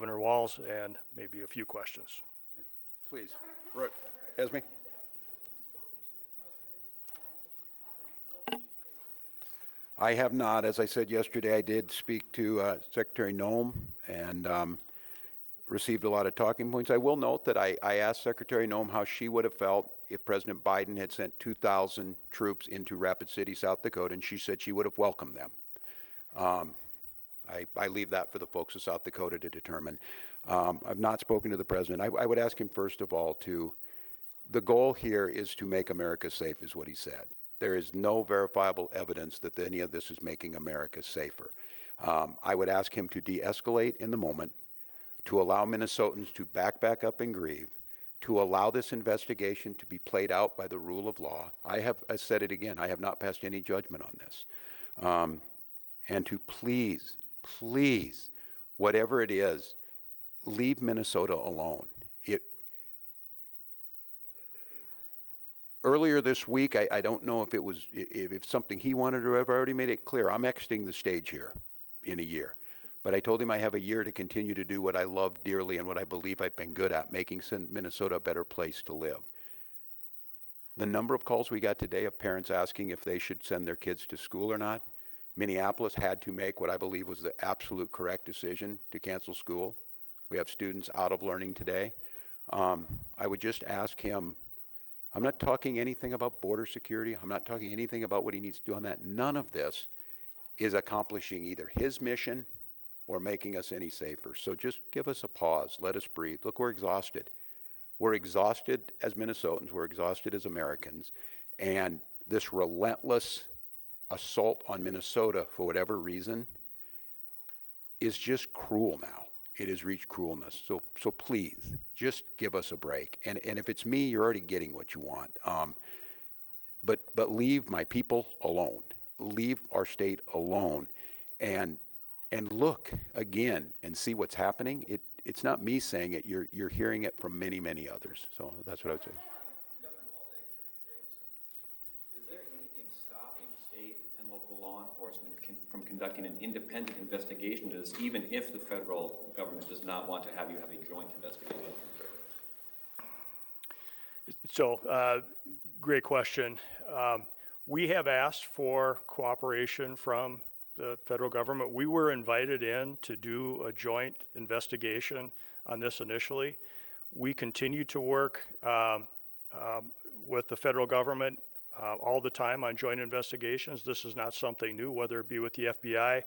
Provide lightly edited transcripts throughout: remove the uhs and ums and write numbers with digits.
Governor Walz and maybe a few questions. Please. Esme? I have not. As I said yesterday, I did speak to Secretary Noem and received a lot of talking points. I will note that I asked Secretary Noem how she would have felt if President Biden had sent 2,000 troops into Rapid City, South Dakota, and she said she would have welcomed them. I leave that for the folks of South Dakota to determine. I've not spoken to the president. I would ask him, first of all, the goal here is to make America safe, is what he said. There is no verifiable evidence that any of this is making America safer. I would ask him to de-escalate in the moment, to allow Minnesotans to back up and grieve, to allow this investigation to be played out by the rule of law. I said it again, I have not passed any judgment on this. And to please, whatever it is, leave Minnesota alone. Earlier this week, I don't know if it was if something he wanted to have already made it clear. I'm exiting the stage here in a year. But I told him I have a year to continue to do what I love dearly and what I believe I've been good at, making Minnesota a better place to live. The number of calls we got today of parents asking if they should send their kids to school or not. Minneapolis had to make what I believe was the absolute correct decision to cancel school. We have students out of learning today. I would just ask him, I'm not talking anything about border security. I'm not talking anything about what he needs to do on that. None of this is accomplishing either his mission or making us any safer. So just give us a pause. Let us breathe. Look, we're exhausted. We're exhausted as Minnesotans. We're exhausted as Americans. And this relentless assault on Minnesota, for whatever reason, is just cruel now. It has reached cruelness. So please, just give us a break. And if it's me, you're already getting what you want. But leave my people alone. Leave our state alone. And look again and see what's happening. It's not me saying it. You're hearing it from many others. So that's what I would say. Governor Walz and Commissioner Jacobson, is there anything stopping state and local law enforcement from conducting an independent investigation into this, even if the federal government does not want to have you have a joint investigation? So, great question. We have asked for cooperation from the federal government. We were invited in to do a joint investigation on this initially. We continue to work with the federal government all the time on joint investigations. This is not something new, whether it be with the FBI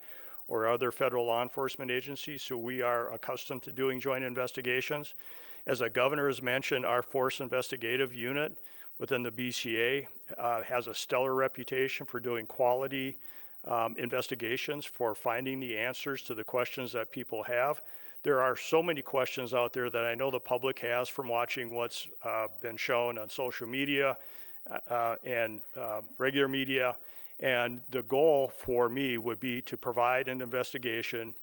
or other federal law enforcement agencies, so we are accustomed to doing joint investigations. As the governor has mentioned, our Force Investigative Unit within the BCA has a stellar reputation for doing quality investigations, for finding the answers to the questions that people have. There are so many questions out there that I know the public has from watching what's been shown on social media and regular media. And the goal for me would be to provide an investigation,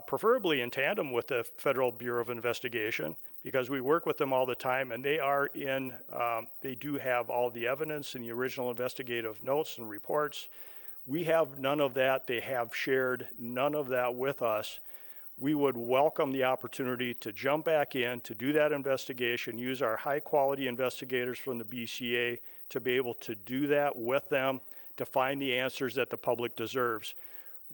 preferably in tandem with the Federal Bureau of Investigation, because we work with them all the time, and they do have all the evidence in the original investigative notes and reports. We have none of that. They have shared none of that with us. We would welcome the opportunity to jump back in, to do that investigation, use our high quality investigators from the BCA to be able to do that with them, to find the answers that the public deserves.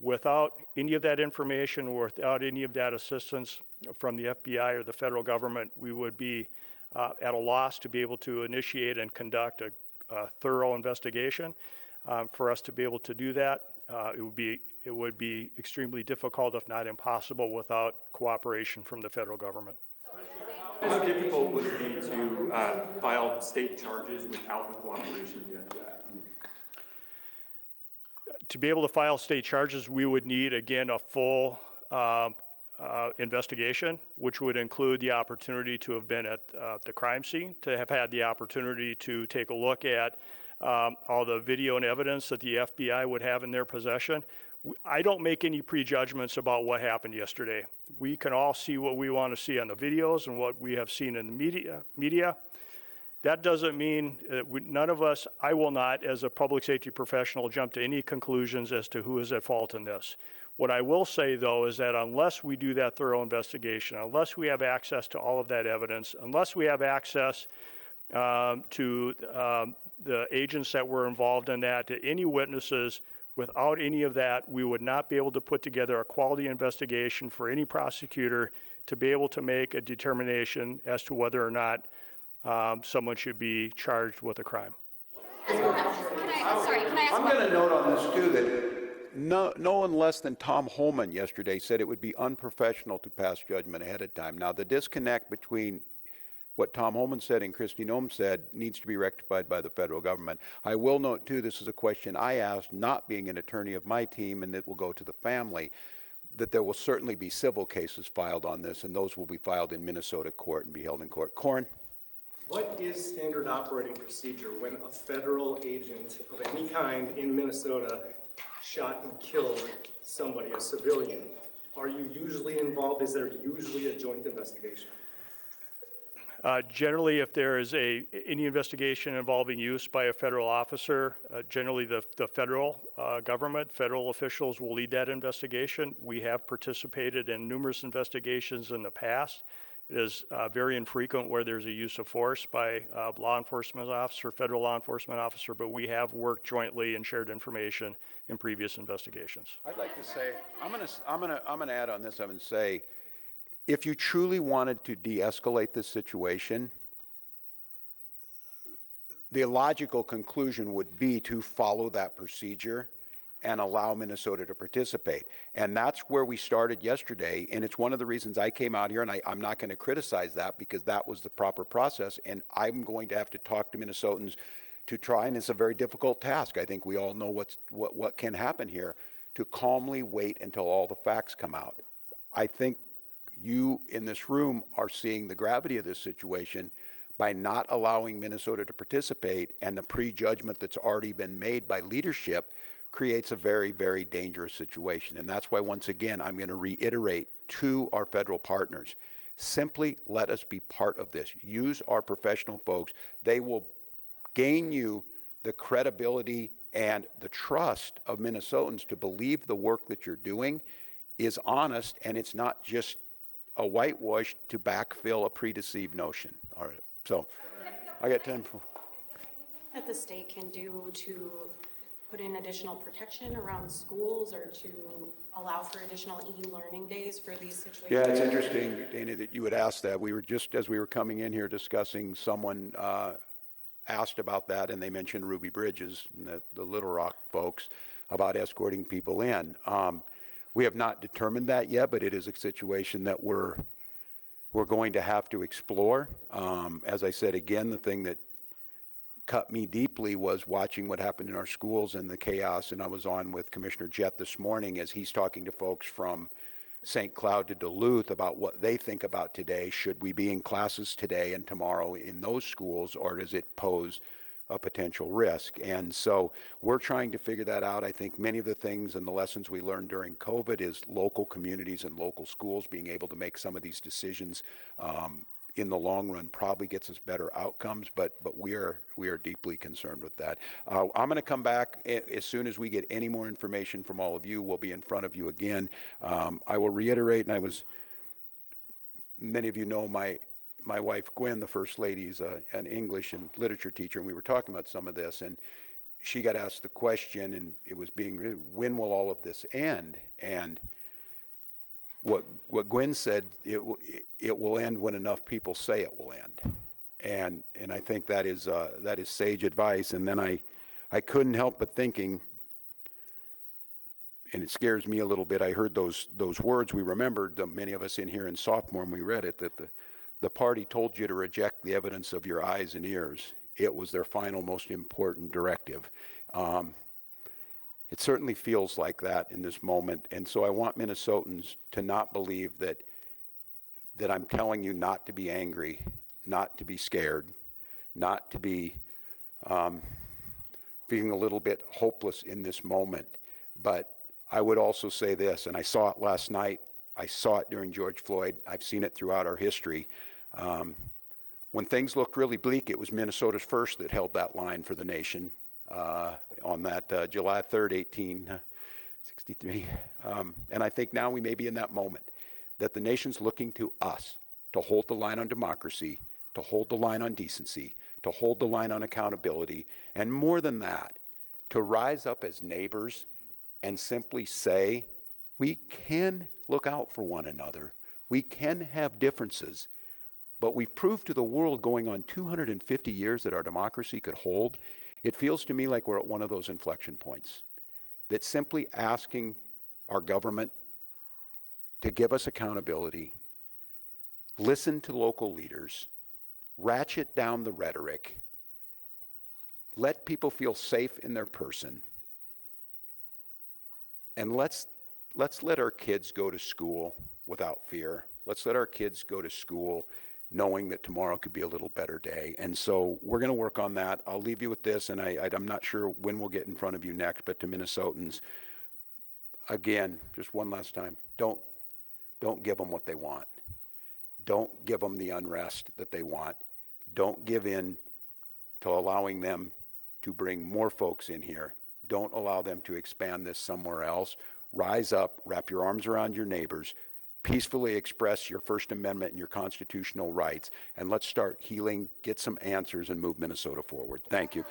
Without any of that information, or without any of that assistance from the FBI or the federal government, we would be at a loss to be able to initiate and conduct a thorough investigation. For us to be able to do that, it would be extremely difficult, if not impossible, without cooperation from the federal government. How difficult would it be to file state charges without the cooperation of the FBI? To be able to file state charges, we would need, again, a full investigation, which would include the opportunity to have been at the crime scene, to have had the opportunity to take a look at all the video and evidence that the FBI would have in their possession. I don't make any prejudgments about what happened yesterday. We can all see what we want to see on the videos and what we have seen in the media. That doesn't mean that none of us, I will not, as a public safety professional, jump to any conclusions as to who is at fault in this. What I will say, though, is that unless we do that thorough investigation, unless we have access to all of that evidence, unless we have access to the agents that were involved in that, to any witnesses, without any of that, we would not be able to put together a quality investigation for any prosecutor to be able to make a determination as to whether or not someone should be charged with a crime. Can I ask I'm one? going to note on this too that no one less than Tom Holman yesterday said it would be unprofessional to pass judgment ahead of time. Now, the disconnect between what Tom Holman said and Kristi Noem said needs to be rectified by the federal government. I will note too, this is a question I asked, not being an attorney of my team, and it will go to the family, that there will certainly be civil cases filed on this, and those will be filed in Minnesota court and be held in court. Corn? What is standard operating procedure when a federal agent of any kind in Minnesota shot and killed somebody, a civilian? Are you usually involved? Is there usually a joint investigation? Generally, if there is any investigation involving use by a federal officer, generally the federal government, federal officials will lead that investigation. We have participated in numerous investigations in the past. It is very infrequent where there's a use of force by a law enforcement officer, federal law enforcement officer, but we have worked jointly and shared information in previous investigations. I'd like to say, I'm going to add on this. I'm going to say, if you truly wanted to de-escalate this situation, the logical conclusion would be to follow that procedure and allow Minnesota to participate. And that's where we started yesterday, and it's one of the reasons I came out here, and I'm not going to criticize that because that was the proper process, and I'm going to have to talk to Minnesotans to try, and it's a very difficult task. I think we all know what can happen here, to calmly wait until all the facts come out. I think you in this room are seeing the gravity of this situation by not allowing Minnesota to participate, and the prejudgment that's already been made by leadership creates a very, very dangerous situation. And that's why, once again, I'm going to reiterate to our federal partners, simply let us be part of this. Use our professional folks. They will gain you the credibility and the trust of Minnesotans to believe the work that you're doing is honest, and it's not just a whitewash to backfill a predeceived notion. All right, so I got time for. That the state can do to put in additional protection around schools or to allow for additional e-learning days for these situations? Yeah, it's interesting, Dana, that you would ask that. We were just, as we were coming in here discussing, someone asked about that, and they mentioned Ruby Bridges and the Little Rock folks about escorting people in. We have not determined that yet, but it is a situation that we're going to have to explore. As I said, again, the thing that cut me deeply was watching what happened in our schools and the chaos, and I was on with Commissioner Jett this morning as he's talking to folks from St. Cloud to Duluth about what they think about today. Should we be in classes today and tomorrow in those schools, or does it pose a potential risk? And so we're trying to figure that out. I think many of the things and the lessons we learned during COVID is local communities and local schools being able to make some of these decisions in the long run probably gets us better outcomes, but we are deeply concerned with that. I'm going to come back as soon as we get any more information from all of you. We'll be in front of you again. I will reiterate, and many of you know my wife Gwen, the First Lady, is an English and literature teacher, and we were talking about some of this, and she got asked the question, and it was when will all of this end? And what Gwen said, it will end when enough people say it will end, and I think that is sage advice. And then I couldn't help but thinking, and it scares me a little bit. I heard those words. We remembered, many of us in here in sophomore, when we read it, that the party told you to reject the evidence of your eyes and ears. It was their final, most important directive. It certainly feels like that in this moment. And so I want Minnesotans to not believe that I'm telling you not to be angry, not to be scared, not to be feeling a little bit hopeless in this moment. But I would also say this, and I saw it last night, I saw it during George Floyd, I've seen it throughout our history. When things looked really bleak, it was Minnesota's first that held that line for the nation on that July 3rd, 63. And I think now we may be in that moment that the nation's looking to us to hold the line on democracy, to hold the line on decency, to hold the line on accountability, and more than that, to rise up as neighbors and simply say, we can look out for one another, we can have differences, but we've proved to the world going on 250 years that our democracy could hold. It feels to me like we're at one of those inflection points, that simply asking our government to give us accountability, listen to local leaders, ratchet down the rhetoric, let people feel safe in their person, and let's let our kids go to school without fear. Let's let our kids go to school knowing that tomorrow could be a little better day. And so we're going to work on that. I'll leave you with this, and I'm not sure when we'll get in front of you next, but to Minnesotans, again, just one last time, don't give them what they want. Don't give them the unrest that they want. Don't give in to allowing them to bring more folks in here. Don't allow them to expand this somewhere else. Rise up, wrap your arms around your neighbors, peacefully express your First Amendment and your constitutional rights, and let's start healing, get some answers, and move Minnesota forward. Thank you.